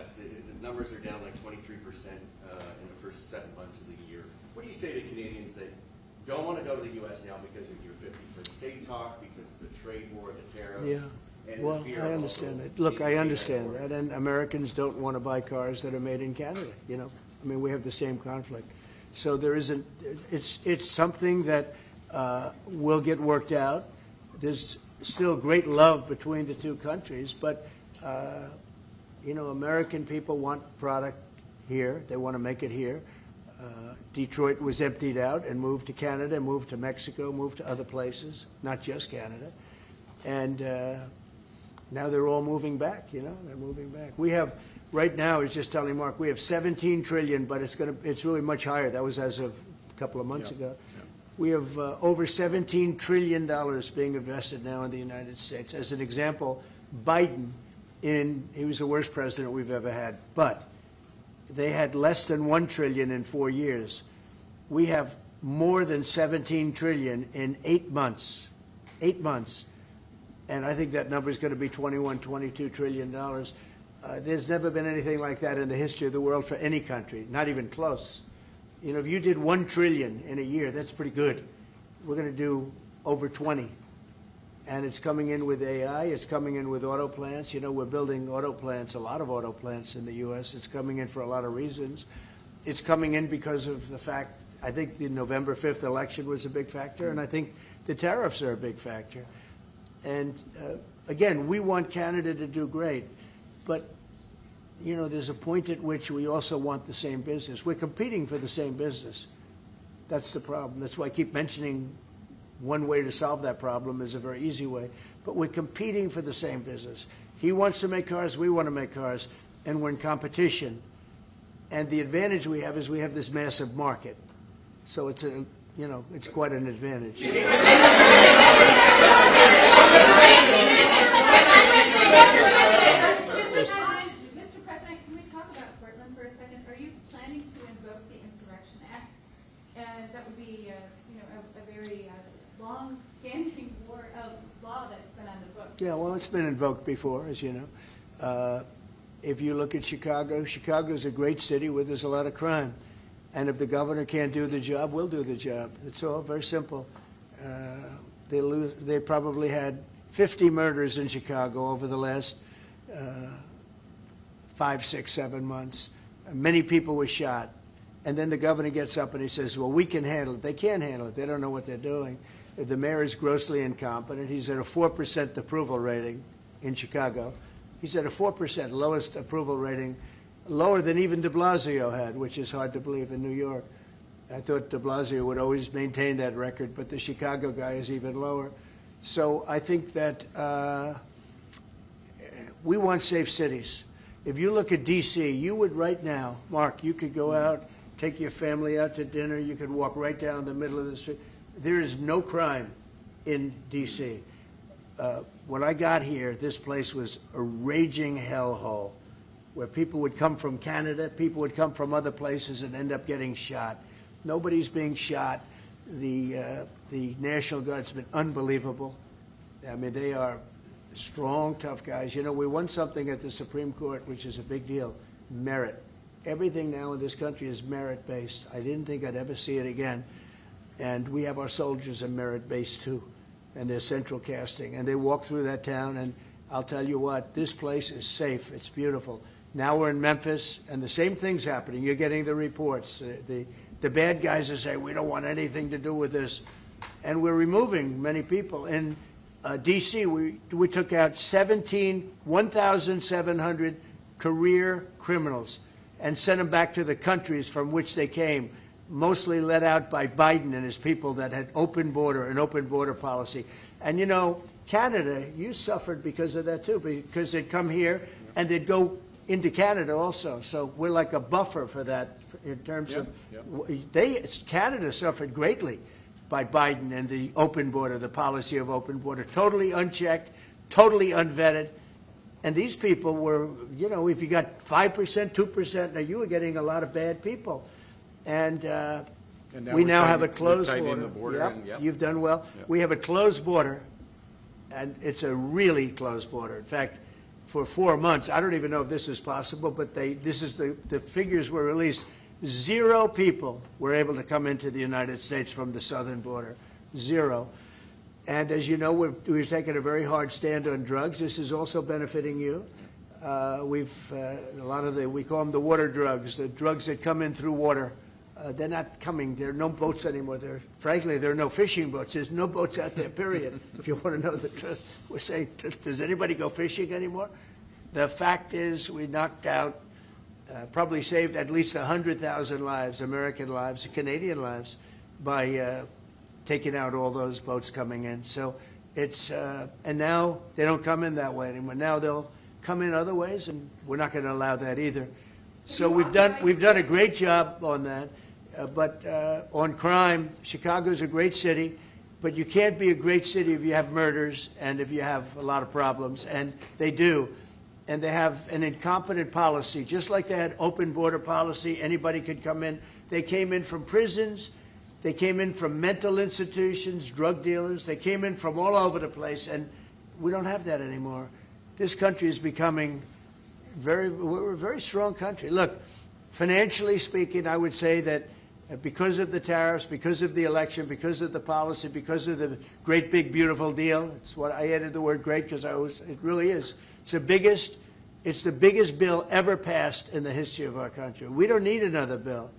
U.S. The numbers are down like 23% in the first 7 months of the year. What do you say to Canadians that don't want to go to the U.S. now because of your 50% state talk, because of the trade war, the tariffs? Yeah. And Well, the fear I of understand also it. Look, I being understand deported? that, and Americans don't want to buy cars that are made in Canada. You know, I mean, we have the same conflict. So there isn't. It's something that will get worked out. There's still great love between the two countries, but you know, American people want product here. They want to make it here. Detroit was emptied out and moved to Canada, moved to Mexico, moved to other places, not just Canada. And now they're all moving back, you know, they're moving back. We have, right now, I was just telling Mark, we have 17 trillion, but it's really much higher. That was as of a couple of months ago. Yeah. We have over $17 trillion being invested now in the United States. As an example, Biden, he was the worst president we've ever had, but they had less than $1 trillion in 4 years. We have more than 17 trillion in 8 months. 8 months. And I think that number is going to be $21, $22 trillion. There's never been anything like that in the history of the world for any country, not even close. You know, if you did 1 trillion in a year, that's pretty good. We're going to do over 20. And it's coming in with AI. It's coming in with auto plants. You know, we're building auto plants, a lot of auto plants in the U.S. It's coming in for a lot of reasons. It's coming in because of the fact, I think the November 5th election was a big factor, and I think the tariffs are a big factor. And again, we want Canada to do great, but you know, there's a point at which we also want the same business. We're competing for the same business. That's the problem. That's why I keep mentioning one way to solve that problem is a very easy way. But we're competing for the same business. He wants to make cars, we want to make cars, and we're in competition. And the advantage we have is we have this massive market. So it's a, you know, it's quite an advantage. Mr. President, can we talk about Portland for a second? Are you planning to invoke the Insurrection Act? And that would be, you know, a very long-standing law that's been on the books. Yeah, well, it's been invoked before, as you know. If you look at Chicago, Chicago's a great city where there's a lot of crime. And if the governor can't do the job, we'll do the job. It's all very simple. They probably had 50 murders in Chicago over the last 5, 6, 7 months. Many people were shot. And then the governor gets up and he says, well, we can handle it. They can't handle it. They don't know what they're doing. The mayor is grossly incompetent. He's at a 4% approval rating in Chicago. He's at a 4%, lowest approval rating, lower than even de Blasio had, which is hard to believe in New York. I thought de Blasio would always maintain that record, but the Chicago guy is even lower. So I think that we want safe cities. If you look at D.C., you would right now, Mark, you could go out, take your family out to dinner, you could walk right down the middle of the street. There is no crime in D.C. When I got here, this place was a raging hellhole where people would come from Canada, people would come from other places and end up getting shot. Nobody's being shot. The National Guard's been unbelievable. I mean, they are strong, tough guys. You know, we won something at the Supreme Court, which is a big deal, merit. Everything now in this country is merit-based. I didn't think I'd ever see it again. And we have our soldiers are merit-based, too, and they're central casting. And they walk through that town, and I'll tell you what, this place is safe. It's beautiful. Now we're in Memphis, and the same thing's happening. You're getting the reports. The bad guys are saying, we don't want anything to do with this. And we're removing many people. In D.C., we took out 1,700 career criminals and sent them back to the countries from which they came, mostly led out by Biden and his people that had an open border policy. And, you know, Canada, you suffered because of that, too, because they'd come here and they'd go into Canada also. So we're like a buffer for that in terms of Canada suffered greatly by Biden and the open border, the policy of open border, totally unchecked, totally unvetted. And these people were, you know, if you got 5%, 2%, now you were getting a lot of bad people. And we now have a closed border. Yep. You've done well. Yep. We have a closed border, and it's a really closed border. In fact, for 4 months. I don't even know if this is possible, but the figures were released. 0 people were able to come into the United States from the southern border. 0. And as you know, we've taken a very hard stand on drugs. This is also benefiting you. A lot of we call them the water drugs, the drugs that come in through water. They're not coming. There are no boats anymore. Frankly, there are no fishing boats. There's no boats out there, period, if you want to know the truth. We're saying, does anybody go fishing anymore? The fact is we knocked out, probably saved at least 100,000 lives, American lives, Canadian lives, by taking out all those boats coming in. So it's, and now they don't come in that way anymore. Now they'll come in other ways, and we're not going to allow that either. So we've done a great job on that. But on crime, Chicago's a great city, but you can't be a great city if you have murders and if you have a lot of problems, and they do. And they have an incompetent policy, just like they had open border policy. Anybody could come in. They came in from prisons. They came in from mental institutions, drug dealers. They came in from all over the place, and we don't have that anymore. This country is becoming we're a very strong country. Look, financially speaking, I would say that because of the tariffs, because of the election, because of the policy, because of the great, big, beautiful deal, it's what I added the word great because it really is. It's the biggest bill ever passed in the history of our country. We don't need another bill.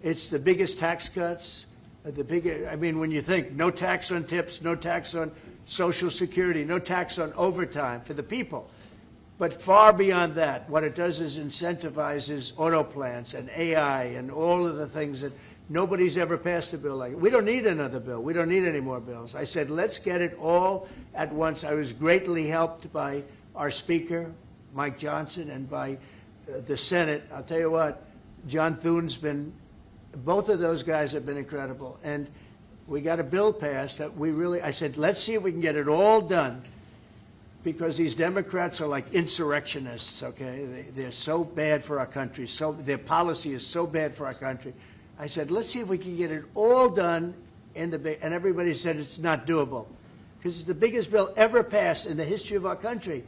It's the biggest tax cuts, I mean, when you think no tax on tips, no tax on Social Security, no tax on overtime for the people. But far beyond that, what it does is incentivizes auto plants and AI and all of the things that nobody's ever passed a bill like it. We don't need another bill. We don't need any more bills. I said, let's get it all at once. I was greatly helped by our Speaker, Mike Johnson, and by the Senate. I'll tell you what, John Thune's both of those guys have been incredible. And we got a bill passed that I said, let's see if we can get it all done. Because these Democrats are like insurrectionists, okay? They're so bad for our country. Their policy is so bad for our country. I said, let's see if we can get it all done. And everybody said it's not doable. Because it's the biggest bill ever passed in the history of our country.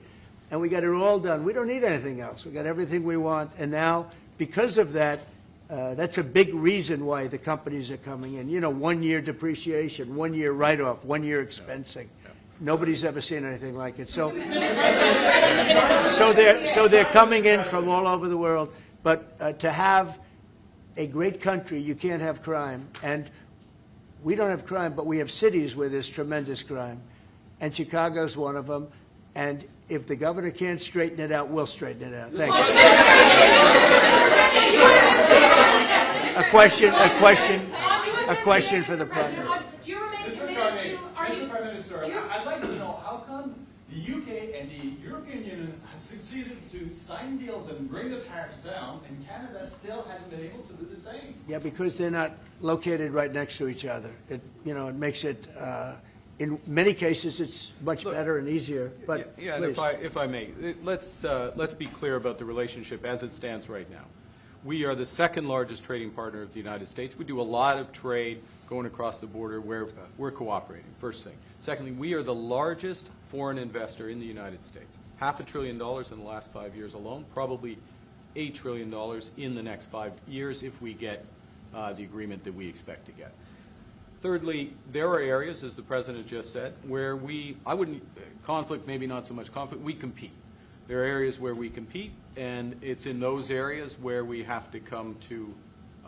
And we got it all done. We don't need anything else. We got everything we want. And now, because of that, that's a big reason why the companies are coming in. You know, 1 year depreciation, 1 year write-off, 1 year expensing. Nobody's ever seen anything like it. So they're coming in from all over the world. But to have a great country, you can't have crime. And we don't have crime, but we have cities where there's tremendous crime. And Chicago's one of them. And if the governor can't straighten it out, we'll straighten it out. Thank you. A question for the president. Mr. Prime Minister, I'd like to know how come the UK and the European Union have succeeded to sign deals and bring the tariffs down, and Canada still hasn't been able to do the same? Yeah, because they're not located right next to each other. It makes it, in many cases, it's much better and easier. But yeah, and if I may, let's be clear about the relationship as it stands right now. We are the second largest trading partner of the United States. We do a lot of trade going across the border where we're cooperating, first thing. Secondly, we are the largest foreign investor in the United States. $500 billion in the last 5 years alone, probably $8 trillion in the next 5 years if we get the agreement that we expect to get. Thirdly, there are areas, as the President just said, where conflict, maybe not so much conflict, we compete. There are areas where we compete, and it's in those areas where we have to come to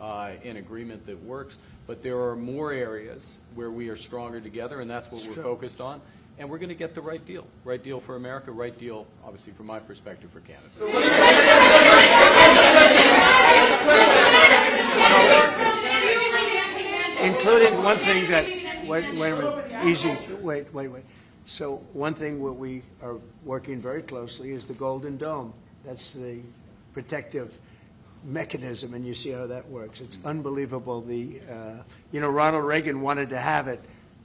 an agreement that works. But there are more areas where we are stronger together, and that's what we're focused on. And we're going to get the right deal. Right deal for America, right deal, obviously, from my perspective, for Canada. Including one thing that, wait. So one thing what we are working very closely is the Golden Dome. That's the protective mechanism, and you see how that works. It's unbelievable. Ronald Reagan wanted to have it,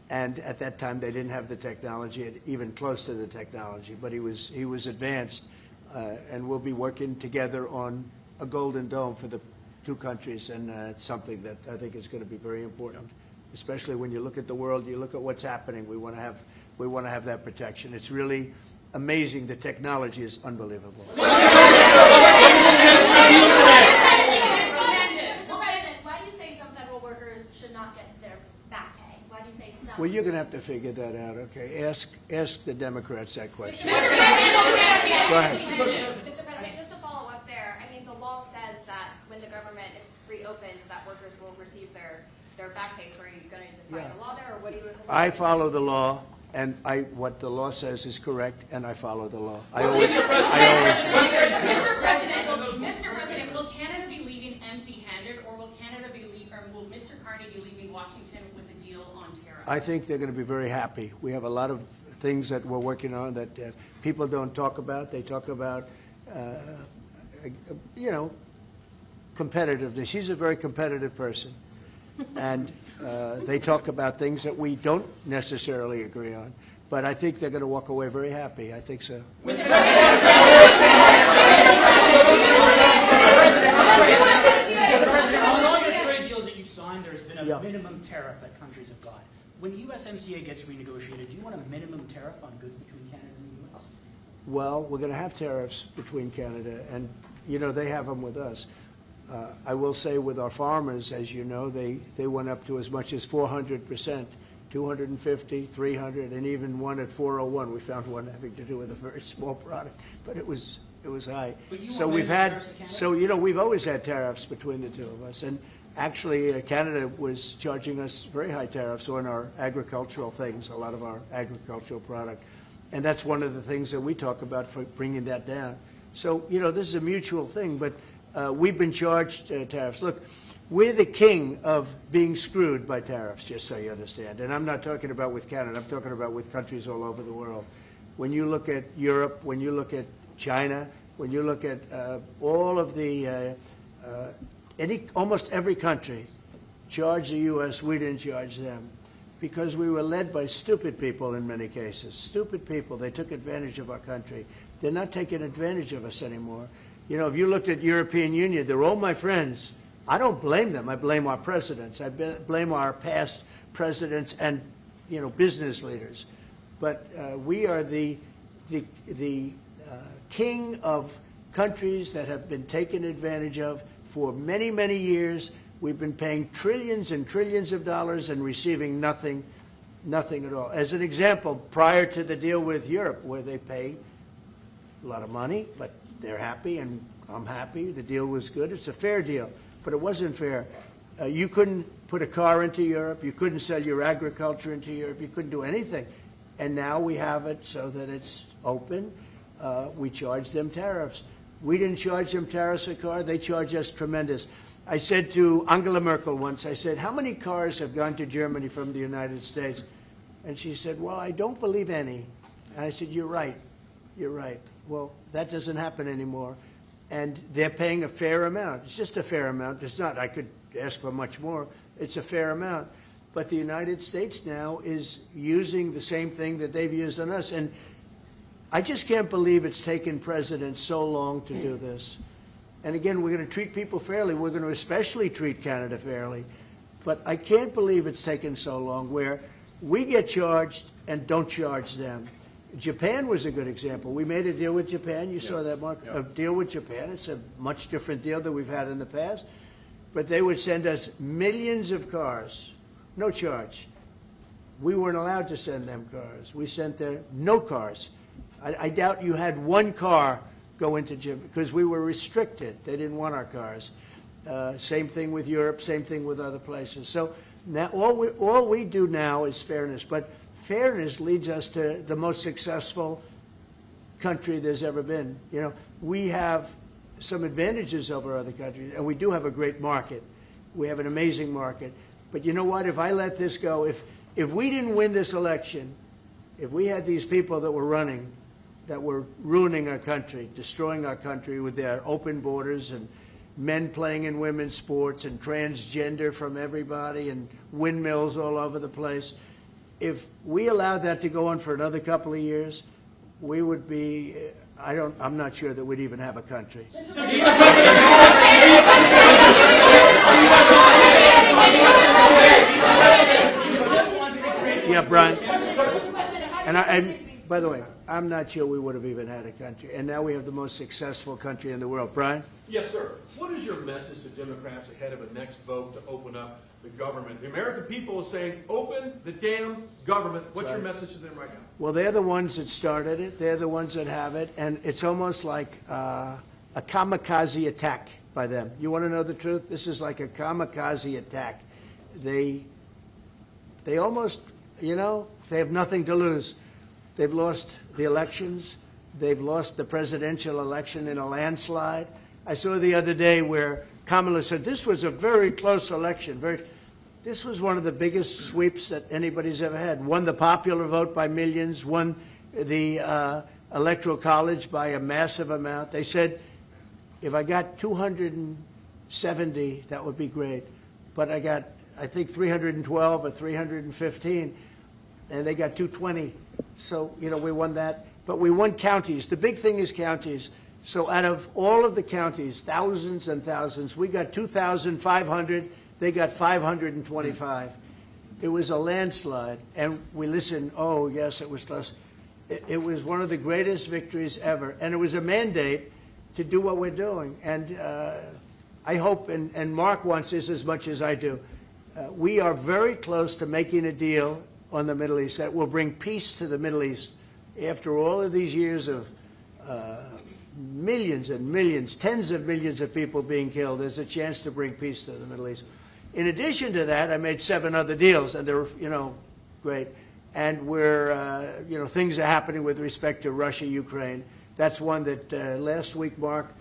and at that time they didn't have the technology, even close to the technology. But he was advanced, and we'll be working together on a Golden Dome for the two countries, and it's something that I think is going to be very important, especially when you look at the world, you look at what's happening. We want to have that protection. It's really amazing. The technology is unbelievable. Mr. President, why do you say some federal workers should not get their back pay? Why do you say some? Well, you're going to have to figure that out, okay? Ask the Democrats that question. Go ahead. Mr. President, just to follow up there, I mean, the law says that when the government is reopened, that workers will receive their back pay. So are you going to define the law there, or what do you? I follow the law, and what the law says is correct, and I follow the law. I always. Mr. President, will Canada be leaving empty-handed, or will will Mr. Carney be leaving Washington with a deal on tariffs? I think they're going to be very happy. We have a lot of things that we're working on that people don't talk about. They talk about, competitiveness. She's a very competitive person. And they talk about things that we don't necessarily agree on. But I think they're going to walk away very happy. I think so. Mr. On all your trade deals that you've signed, there's been a minimum tariff that countries have got. When USMCA gets renegotiated, do you want a minimum tariff on goods between Canada and the U.S.? Well, we're going to have tariffs between Canada, and, they have them with us. I will say with our farmers, as you know, they went up to as much as 400%, 250, 300, and even one at 401. We found one having to do with a very small product, but it was high. So we've we've always had tariffs between the two of us, and actually Canada was charging us very high tariffs on our agricultural things, a lot of our agricultural product, and that's one of the things that we talk about for bringing that down. So this is a mutual thing, but. We've been charged tariffs. Look, we're the king of being screwed by tariffs, just so you understand. And I'm not talking about with Canada. I'm talking about with countries all over the world. When you look at Europe, when you look at China, when you look at all of the almost every country charged the U.S., we didn't charge them because we were led by stupid people in many cases. Stupid people. They took advantage of our country. They're not taking advantage of us anymore. If you looked at European Union, they're all my friends. I don't blame them. I blame our presidents. I blame our past presidents and, business leaders. But we are the king of countries that have been taken advantage of for many, many years. We've been paying trillions and trillions of dollars and receiving nothing at all. As an example, prior to the deal with Europe, where they pay a lot of money, but they're happy and I'm happy. The deal was good. It's a fair deal, but it wasn't fair. You couldn't put a car into Europe. You couldn't sell your agriculture into Europe. You couldn't do anything. And now we have it so that it's open. We charge them tariffs. We didn't charge them tariffs a car. They charge us tremendous. I said to Angela Merkel once, I said, how many cars have gone to Germany from the United States? And she said, well, I don't believe any. And I said, you're right. You're right. Well, that doesn't happen anymore. And they're paying a fair amount. It's just a fair amount. It's not, I could ask for much more. It's a fair amount. But the United States now is using the same thing that they've used on us. And I just can't believe it's taken presidents so long to do this. And again, we're going to treat people fairly. We're going to especially treat Canada fairly. But I can't believe it's taken so long where we get charged and don't charge them. Japan was a good example. We made a deal with Japan. You saw that, Mark? A deal with Japan. It's a much different deal than we've had in the past. But they would send us millions of cars, no charge. We weren't allowed to send them cars. We sent them no cars. I doubt you had one car go into Japan because we were restricted. They didn't want our cars. Same thing with Europe. Same thing with other places. So now all we do now is fairness. But fairness leads us to the most successful country there's ever been. You know, we have some advantages over other countries, and we do have a great market. We have an amazing market. But you know what? If I let this go, if we didn't win this election, if we had these people that were running, that were ruining our country, destroying our country with their open borders and men playing in women's sports and transgender from everybody and windmills all over the place, if we allowed that to go on for another couple of years, we would be, I'm not sure that we'd even have a country. Yeah, Brian. By the way, I'm not sure we would have even had a country. And now we have the most successful country in the world. Brian? Yes, sir. What is your message to Democrats ahead of a next vote to open up the government? The American people are saying, open the damn government. What's your message to them right now? Well, they're the ones that started it. They're the ones that have it. And it's almost like a kamikaze attack by them. You want to know the truth? This is like a kamikaze attack. They almost, you know, they have nothing to lose. They've lost the elections. They've lost the presidential election in a landslide. I saw the other day where Kamala said, this was a very close election. This was one of the biggest sweeps that anybody's ever had. Won the popular vote by millions, won the Electoral College by a massive amount. They said, if I got 270, that would be great. But I got, I think, 312 or 315, and they got 220. So, you know, we won that. But we won counties. The big thing is counties. So out of all of the counties, thousands and thousands, we got 2,500. They got 525. It was a landslide. And we listened, oh, yes, it was close. It was one of the greatest victories ever. And it was a mandate to do what we're doing. And I hope, and Mark wants this as much as I do, we are very close to making a deal on the Middle East that will bring peace to the Middle East. After all of these years of millions and millions, tens of millions of people being killed, there's a chance to bring peace to the Middle East. In addition to that, I made 7 other deals, and they're, you know, great. And we're, you know, things are happening with respect to Russia, Ukraine. That's one that last week, Mark,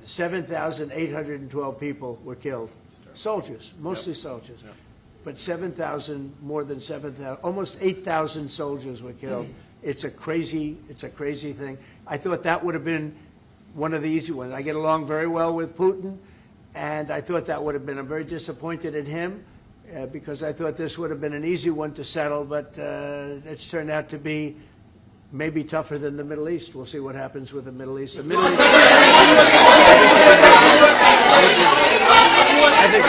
7,812 people were killed. Soldiers, mostly soldiers. Yep. But 7,000, more than 7,000, almost 8,000 soldiers were killed. It's a crazy thing. I thought that would have been one of the easy ones. I get along very well with Putin, and I thought that would have been, I'm very disappointed in him because I thought this would have been an easy one to settle, but it's turned out to be maybe tougher than the Middle East. We'll see what happens with the Middle East. The Middle East. I think.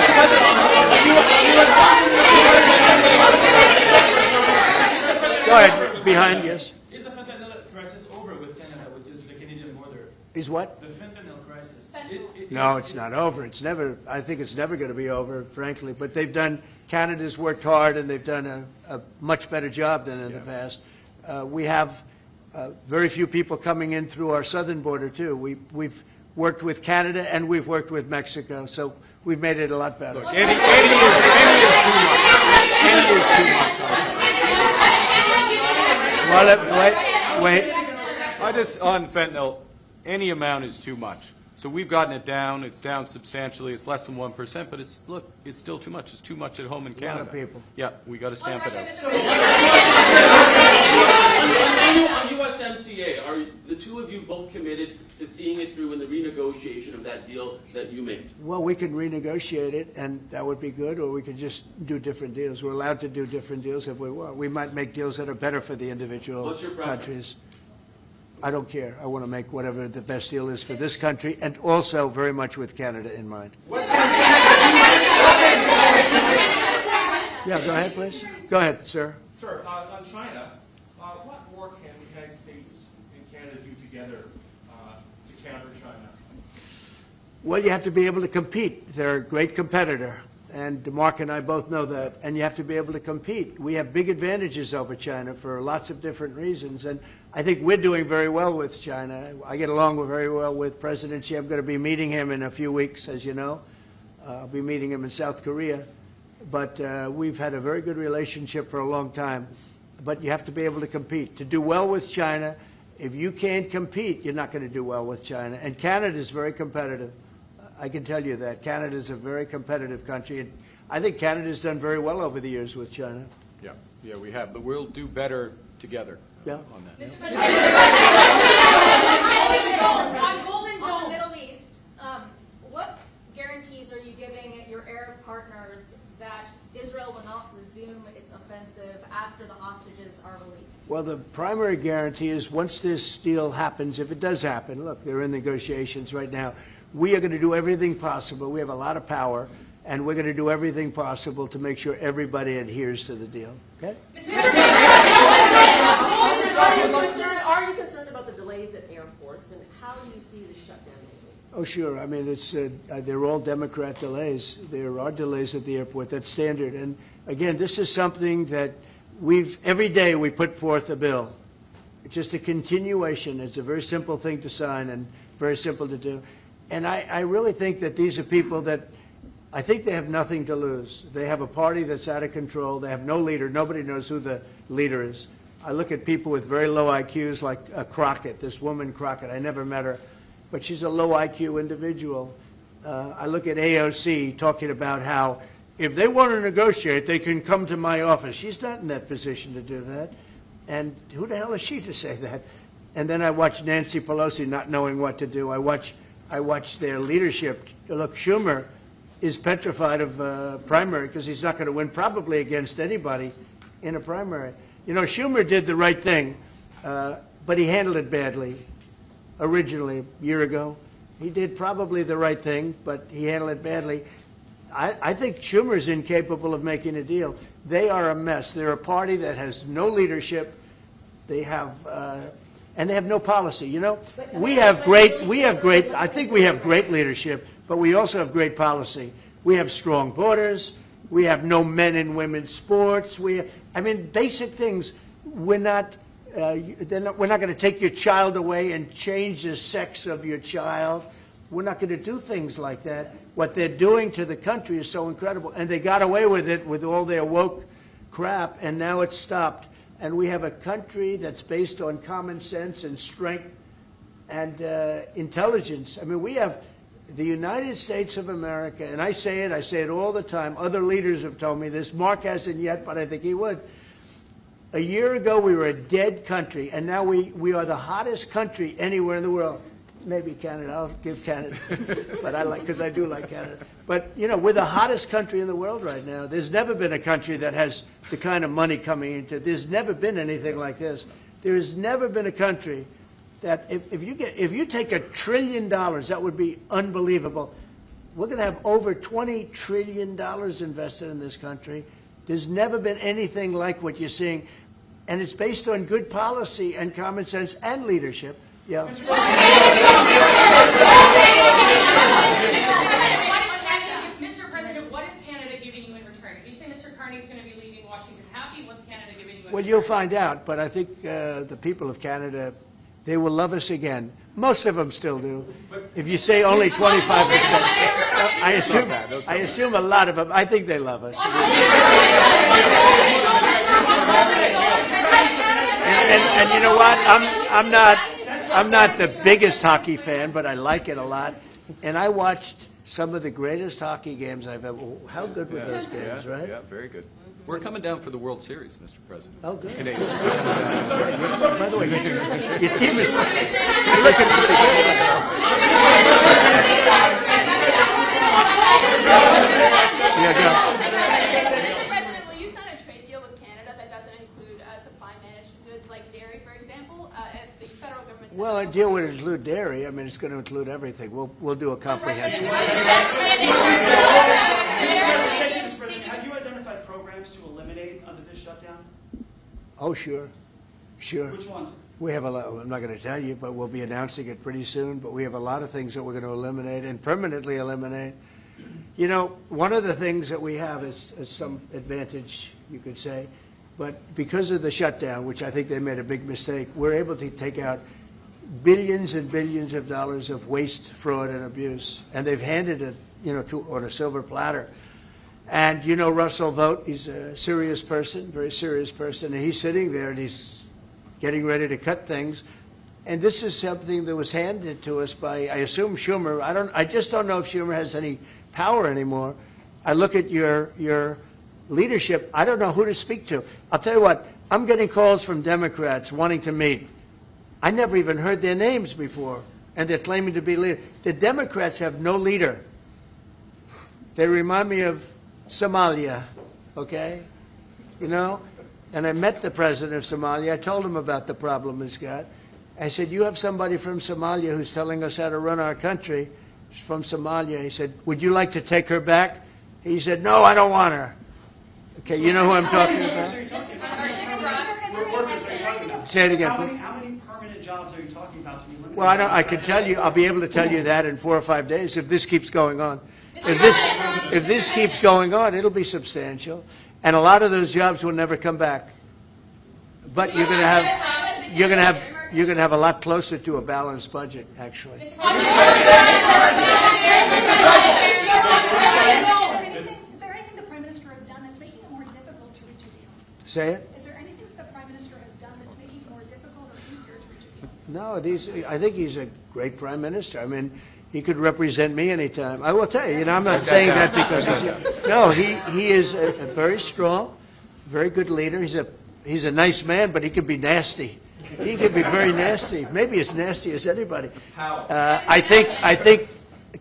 Go ahead. Behind, yes. Is the fentanyl crisis over with Canada, with the Canadian border? Is what? The fentanyl crisis. No, it's not over. It's never. I think it's never going to be over, frankly. But they've done. Canada's worked hard, and they've done a much better job than in the past. We have very few people coming in through our southern border too. We've worked with Canada and we've worked with Mexico, so we've made it a lot better. Look, 80 is too much. 80 is too much. Well, wait. I just, on fentanyl, any amount is too much. So we've gotten it down. It's down substantially. It's less than 1%, but it's, look, it's still too much. It's too much at home in Canada. A lot of people. Yeah, we got to stamp it out. On USMCA, are the two of you both committed to seeing it through in the renegotiation of that deal that you made? Well, we can renegotiate it, and that would be good, or we could just do different deals. We're allowed to do different deals if we want. We might make deals that are better for the individual What's your preference? countries. I don't care. I want to make whatever the best deal is for this country, and also very much with Canada in mind. Yeah, go ahead, please. Go ahead, sir. Sir, on China, what more can the United States and Canada do together to counter China? Well, you have to be able to compete. They're a great competitor, and Mark and I both know that, and you have to be able to compete. We have big advantages over China for lots of different reasons, and I think we're doing very well with China. I get along very well with President Xi. I'm going to be meeting him in a few weeks, as you know. I'll be meeting him in South Korea. But we've had a very good relationship for a long time. But you have to be able to compete. To do well with China, if you can't compete, you're not going to do well with China. And Canada is very competitive. I can tell you that. Canada is a very competitive country. And I think Canada's done very well over the years with China. Yeah, we have. But we'll do better together on that. Mr. President, on Golden Dome, the Middle East, what guarantees are you giving your Arab partners that Israel will not resume its offensive after the hostages are released? Well, the primary guarantee is once this deal happens, if it does happen, look, they're in negotiations right now, we are going to do everything possible. We have a lot of power, and we're going to do everything possible to make sure everybody adheres to the deal. Okay? Mr. President, Are you concerned about the delays at airports, and how do you see the shutdown moving? Oh, sure. I mean, they're all Democrat delays. There are delays at the airport. That's standard. And again, this is something that every day we put forth a bill. It's just a continuation. It's a very simple thing to sign and very simple to do. And I really think that these are people that I think they have nothing to lose. They have a party that's out of control. They have no leader. Nobody knows who the leader is. I look at people with very low IQs like Crockett, this woman Crockett. I never met her, but she's a low IQ individual. I look at AOC talking about how if they want to negotiate, they can come to my office. She's not in that position to do that. And who the hell is she to say that? And then I watch Nancy Pelosi not knowing what to do. I watch their leadership. Look, Schumer is petrified of primary because he's not going to win probably against anybody in a primary. You know, Schumer did the right thing, but he handled it badly originally a year ago. He did probably the right thing, but he handled it badly. I think Schumer is incapable of making a deal. They are a mess. They're a party that has no leadership. They have, and they have no policy. You know, I think we have great leadership, but we also have great policy. We have strong borders. We have no men and women's sports. I mean, basic things. We're not going to take your child away and change the sex of your child. We're not going to do things like that. What they're doing to the country is so incredible. And they got away with it with all their woke crap, and now it's stopped. And we have a country that's based on common sense and strength and intelligence. I mean, we have the United States of America, and I say it all the time. Other leaders have told me this. Mark hasn't yet, but I think he would. A year ago, we were a dead country, and now we are the hottest country anywhere in the world. Maybe Canada. I'll give Canada, but because I do like Canada. But you know, we're the hottest country in the world right now. There's never been a country that has the kind of money coming into it. There's never been anything like this. There has never been a country that if you take $1 trillion, that would be unbelievable. We're going to have over $20 trillion invested in this country. There's never been anything like what you're seeing, and it's based on good policy and common sense and leadership. Yeah. Mr. President, what is Canada giving you in return? If you say Mr. Carney is going to be leaving Washington happy, what's Canada giving you in return? Well, you'll find out, but I think the people of Canada, they will love us again. Most of them still do. If you say only 25%, I assume a lot of them, I think they love us. And you know what? I'm not the biggest hockey fan, but I like it a lot. And I watched some of the greatest hockey games I've ever. How good were those games, right? Yeah, very good. We're coming down for the World Series, Mr. President. Oh, good. Canadians. By the way, your team is looking pretty good. Yeah, go. Mr. President, will you sign a trade deal with Canada that doesn't include supply managed goods like dairy, for example? If the federal government. Well, a deal would include dairy. I mean, it's going to include everything. We'll do a comprehensive. Have you identified programs to eliminate under this shutdown? Oh, sure. Which ones? We have a lot. I'm not going to tell you, but we'll be announcing it pretty soon. But we have a lot of things that we're going to eliminate and permanently eliminate. You know, one of the things that we have is some advantage, you could say. But because of the shutdown, which I think they made a big mistake, we're able to take out billions and billions of dollars of waste, fraud, and abuse. And they've handed it, you know, on a silver platter. And you know Russell Vogt, he's a serious person, very serious person, and he's sitting there and he's getting ready to cut things. And this is something that was handed to us by, I assume, Schumer. I just don't know if Schumer has any power anymore. I look at your leadership, I don't know who to speak to. I'll tell you what, I'm getting calls from Democrats wanting to meet. I never even heard their names before, and they're claiming to be leaders. The Democrats have no leader. They remind me of Somalia, okay? You know? And I met the president of Somalia. I told him about the problem he's got. I said, you have somebody from Somalia who's telling us how to run our country. She's from Somalia. He said, would you like to take her back? He said, no, I don't want her. Okay, you know who I'm talking about? Say it again, please. How many permanent jobs are you talking about to be eliminated? Well, I can tell you, I'll be able to tell you that in 4 or 5 days if this keeps going on. If this keeps going on, it'll be substantial, and a lot of those jobs will never come back. But you're going to have a lot closer to a balanced budget, actually. Is there anything the Prime Minister has done that's making it more difficult to reach a deal? Say it? Is there anything that the Prime Minister has done that's making it more difficult or easier to reach a deal? No, I think he's a great prime minister. I mean, he could represent me anytime. I will tell you, I'm not saying that because he is a very strong, very good leader. He's a nice man, but he can be nasty. He can be very nasty, maybe as nasty as anybody. How? I think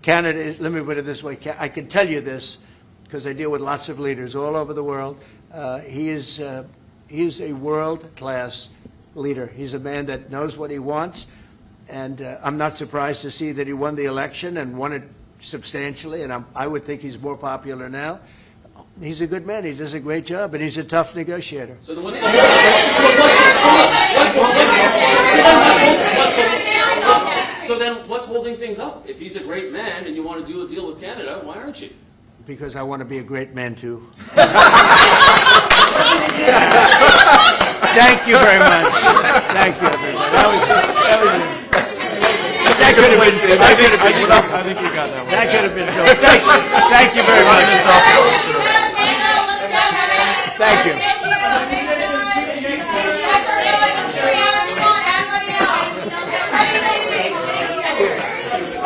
Canada, let me put it this way, I can tell you this because I deal with lots of leaders all over the world. He is a world-class leader. He's a man that knows what he wants, and I'm not surprised to see that he won the election and won it substantially, and I would think he's more popular now. He's a good man. He does a great job, and he's a tough negotiator. So then what's holding things up? If he's a great man and you want to do a deal with Canada, why aren't you? Because I want to be a great man, too. Thank you very much. Thank you, everybody. That could have been. I think you got that one. That could have been. Thank you very much. Thank you.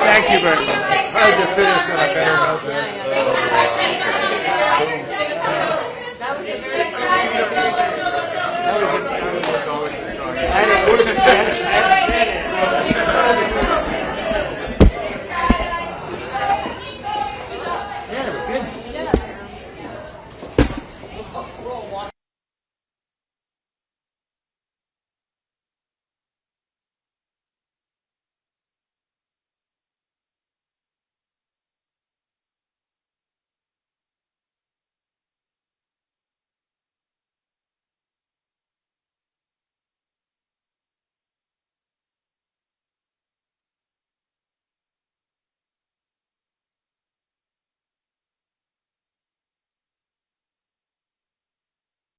Thank you very much. Hard to finish on a better note.